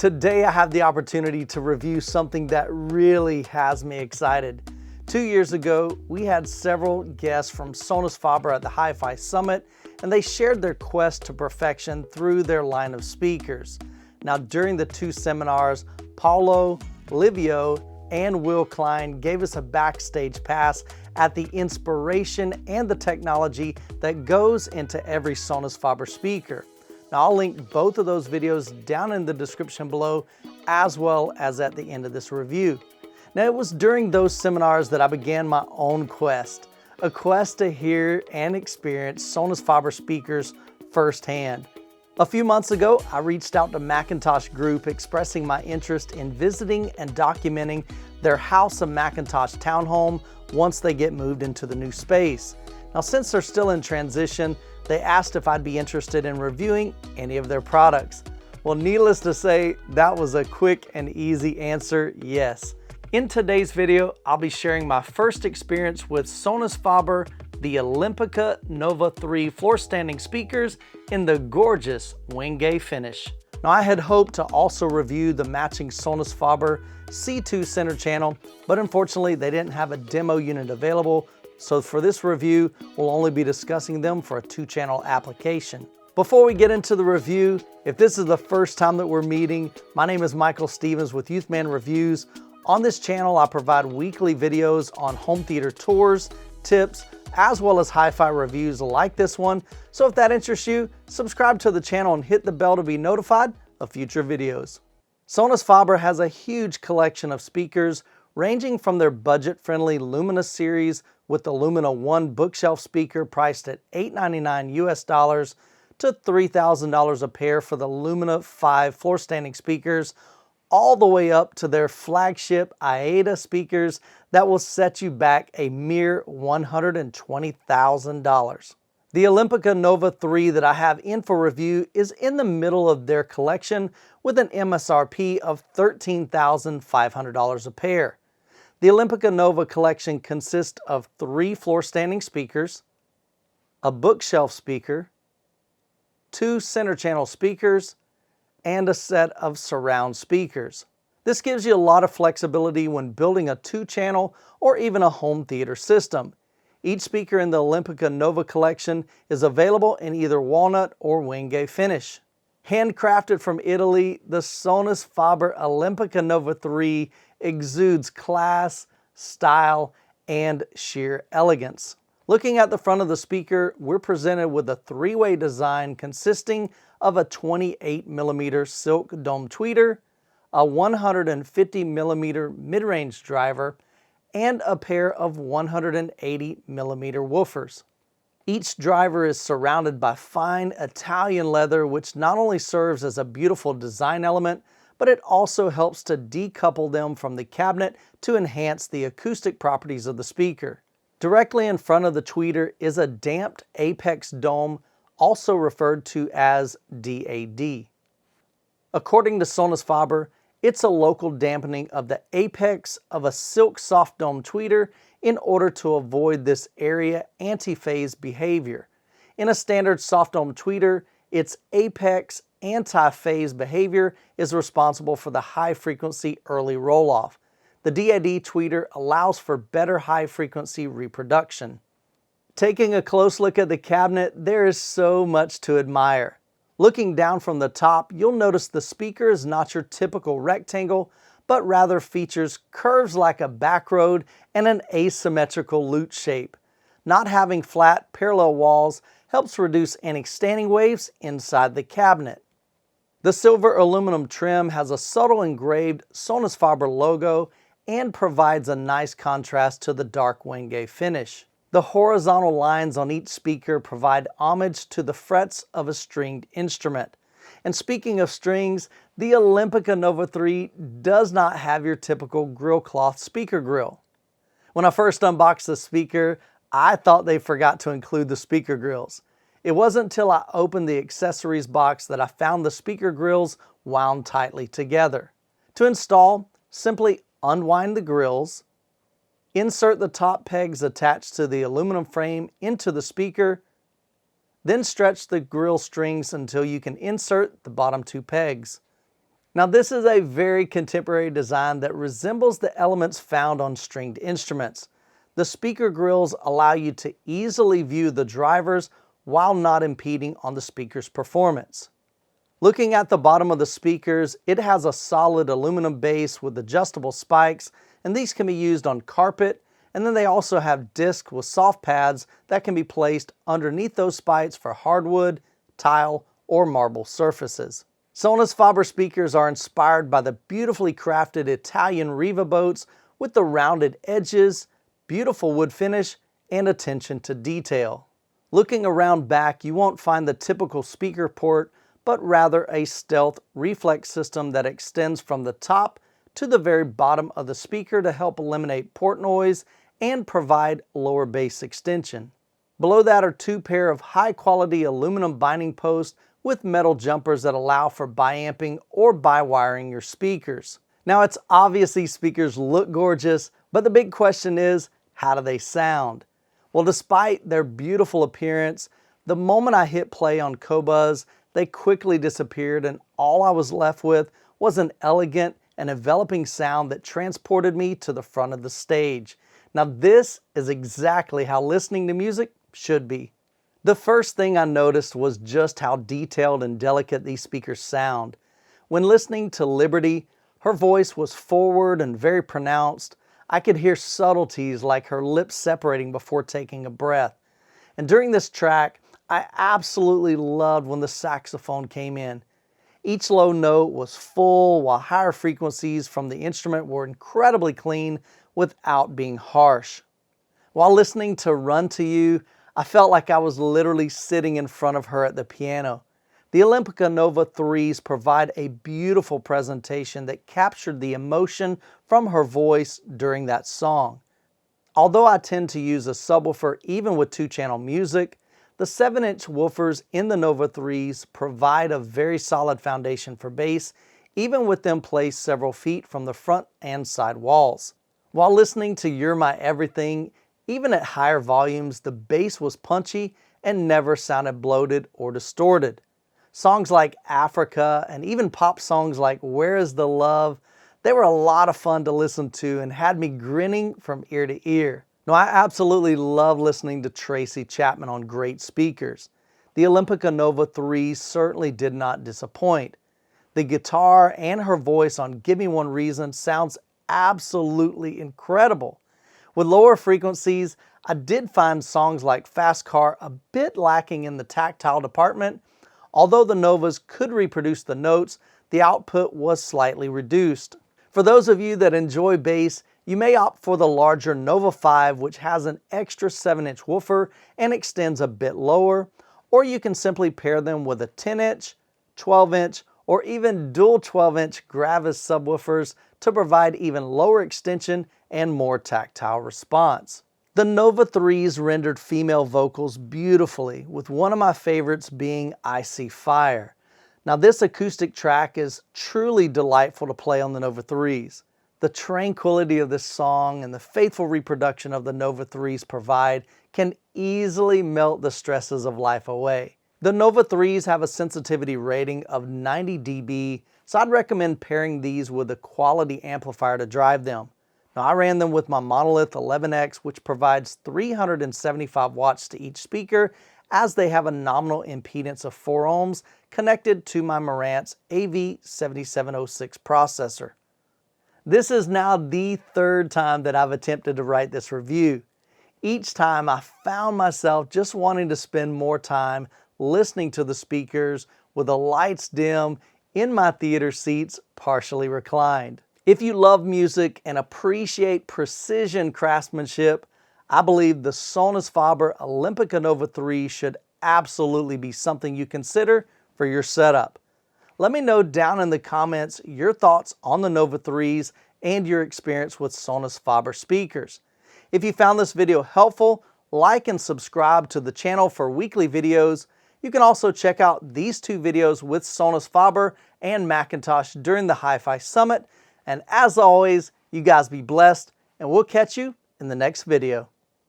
Today I have the opportunity to review something that really has me excited. 2 years ago, we had several guests from Sonus Faber at the HiFi Summit, and they shared their quest to perfection through their line of speakers. Now, during the two seminars, Paulo, Livio, and Will Klein gave us a backstage pass at the inspiration and the technology that goes into every Sonus Faber speaker. Now, I'll link both of those videos down in the description below, as well as at the end of this review. Now, it was during those seminars that I began my own quest, a quest to hear and experience Sonus Faber speakers firsthand. A few months ago, I reached out to Macintosh Group expressing my interest in visiting and documenting their House of Macintosh townhome once they get moved into the new space. Now, since they're still in transition, they asked if I'd be interested in reviewing any of their products. Well, needless to say, that was a quick and easy answer, yes. In today's video, I'll be sharing my first experience with Sonus Faber, the Olympica Nova 3 floor standing speakers in the gorgeous Wenge finish. Now, I had hoped to also review the matching Sonus Faber C2 center channel, but unfortunately they didn't have a demo unit available. So for this review, we'll only be discussing them for a 2-channel application. Before we get into the review, if this is the first time that we're meeting, my name is Michael Stevens with Youthman Reviews. On this channel, I provide weekly videos on home theater tours, tips, as well as hi-fi reviews like this one. So if that interests you, subscribe to the channel and hit the bell to be notified of future videos. Sonus Faber has a huge collection of speakers ranging from their budget-friendly Lumina series with the Lumina 1 bookshelf speaker priced at $899 US to $3,000 a pair for the Lumina 5 floor standing speakers, all the way up to their flagship AIDA speakers that will set you back a mere $120,000. The Olympica Nova 3 that I have in for review is in the middle of their collection with an MSRP of $13,500 a pair. The Olympica Nova collection consists of 3 floor standing speakers, a bookshelf speaker, 2 center channel speakers, and a set of surround speakers. This gives you a lot of flexibility when building a 2-channel or even a home theater system. Each speaker in the Olympica Nova collection is available in either walnut or Wenge finish. Handcrafted from Italy, the Sonus Faber Olympica Nova 3 exudes class, style, and sheer elegance. Looking at the front of the speaker, we're presented with a 3-way design consisting of a 28mm silk dome tweeter, a 150mm mid-range driver, and a pair of 180mm woofers. Each driver is surrounded by fine Italian leather, which not only serves as a beautiful design element, but it also helps to decouple them from the cabinet to enhance the acoustic properties of the speaker. Directly in front of the tweeter is a damped apex dome, also referred to as DAD. According to Sonus Faber, it's a local dampening of the apex of a silk soft dome tweeter in order to avoid this area antiphase behavior. In a standard soft dome tweeter, its apex antiphase behavior is responsible for the high frequency early roll-off. The DAD tweeter allows for better high frequency reproduction. Taking a close look at the cabinet, there is so much to admire. Looking down from the top, you'll notice the speaker is not your typical rectangle, but rather features curves like a backroad and an asymmetrical lute shape. Not having flat, parallel walls helps reduce any standing waves inside the cabinet. The silver aluminum trim has a subtle engraved Sonus Faber logo and provides a nice contrast to the dark Wenge finish. The horizontal lines on each speaker provide homage to the frets of a stringed instrument. And speaking of strings, the Olympica Nova 3 does not have your typical grill cloth speaker grill. When I first unboxed the speaker, I thought they forgot to include the speaker grills. It wasn't until I opened the accessories box that I found the speaker grills wound tightly together. To install, simply unwind the grills, insert the top pegs attached to the aluminum frame into the speaker, then stretch the grill strings until you can insert the bottom 2 pegs. Now this is a very contemporary design that resembles the elements found on stringed instruments. The speaker grills allow you to easily view the drivers while not impeding on the speaker's performance. Looking at the bottom of the speakers, it has a solid aluminum base with adjustable spikes, and these can be used on carpet, and then they also have discs with soft pads that can be placed underneath those spikes for hardwood, tile, or marble surfaces. Sonus Faber speakers are inspired by the beautifully crafted Italian Riva boats with the rounded edges, beautiful wood finish, and attention to detail. Looking around back, you won't find the typical speaker port, but rather a stealth reflex system that extends from the top to the very bottom of the speaker to help eliminate port noise and provide lower bass extension. Below that are two pair of high-quality aluminum binding posts with metal jumpers that allow for biamping or bi-wiring your speakers. Now it's obvious these speakers look gorgeous, but the big question is, how do they sound? Well, despite their beautiful appearance, the moment I hit play on Qobuz, they quickly disappeared, and all I was left with was an elegant and enveloping sound that transported me to the front of the stage. Now this is exactly how listening to music should be. The first thing I noticed was just how detailed and delicate these speakers sound. When listening to Liberty, her voice was forward and very pronounced. I could hear subtleties like her lips separating before taking a breath. And during this track, I absolutely loved when the saxophone came in. Each low note was full, while higher frequencies from the instrument were incredibly clean without being harsh. While listening to Run to You, I felt like I was literally sitting in front of her at the piano. The Olympica Nova 3s provide a beautiful presentation that captured the emotion from her voice during that song. Although I tend to use a subwoofer even with two-channel music, the 7-inch woofers in the Nova 3s provide a very solid foundation for bass, even with them placed several feet from the front and side walls. While listening to You're My Everything, even at higher volumes, the bass was punchy and never sounded bloated or distorted. Songs like Africa and even pop songs like Where Is the Love, they were a lot of fun to listen to and had me grinning from ear to ear. Now, I absolutely love listening to Tracy Chapman on great speakers. The Olympica Nova 3 certainly did not disappoint. The guitar and her voice on Give Me One Reason sounds absolutely incredible. With lower frequencies, I did find songs like Fast Car a bit lacking in the tactile department. Although the Novas could reproduce the notes, the output was slightly reduced. For those of you that enjoy bass, you may opt for the larger Nova 5, which has an extra 7-inch woofer and extends a bit lower, or you can simply pair them with a 10-inch, 12-inch, or even dual 12-inch Gravis subwoofers to provide even lower extension and more tactile response. The Nova 3s rendered female vocals beautifully, with one of my favorites being I See Fire. Now this acoustic track is truly delightful to play on the Nova 3s. The tranquility of this song and the faithful reproduction of the Nova 3s provide can easily melt the stresses of life away. The Nova 3s have a sensitivity rating of 90 dB, so I'd recommend pairing these with a quality amplifier to drive them. Now I ran them with my Monolith 11X, which provides 375 watts to each speaker, as they have a nominal impedance of 4 ohms connected to my Marantz AV7706 processor. This is now the third time that I've attempted to write this review. Each time I found myself just wanting to spend more time listening to the speakers with the lights dim in my theater seats partially reclined. If you love music and appreciate precision craftsmanship, I believe the Sonus Faber Olympica Nova 3 should absolutely be something you consider for your setup. Let me know down in the comments your thoughts on the Nova 3s and your experience with Sonus Faber speakers. If you found this video helpful, like and subscribe to the channel for weekly videos. You can also check out these two videos with Sonus Faber and Macintosh during the HiFi Summit. And as always, you guys be blessed, and we'll catch you in the next video.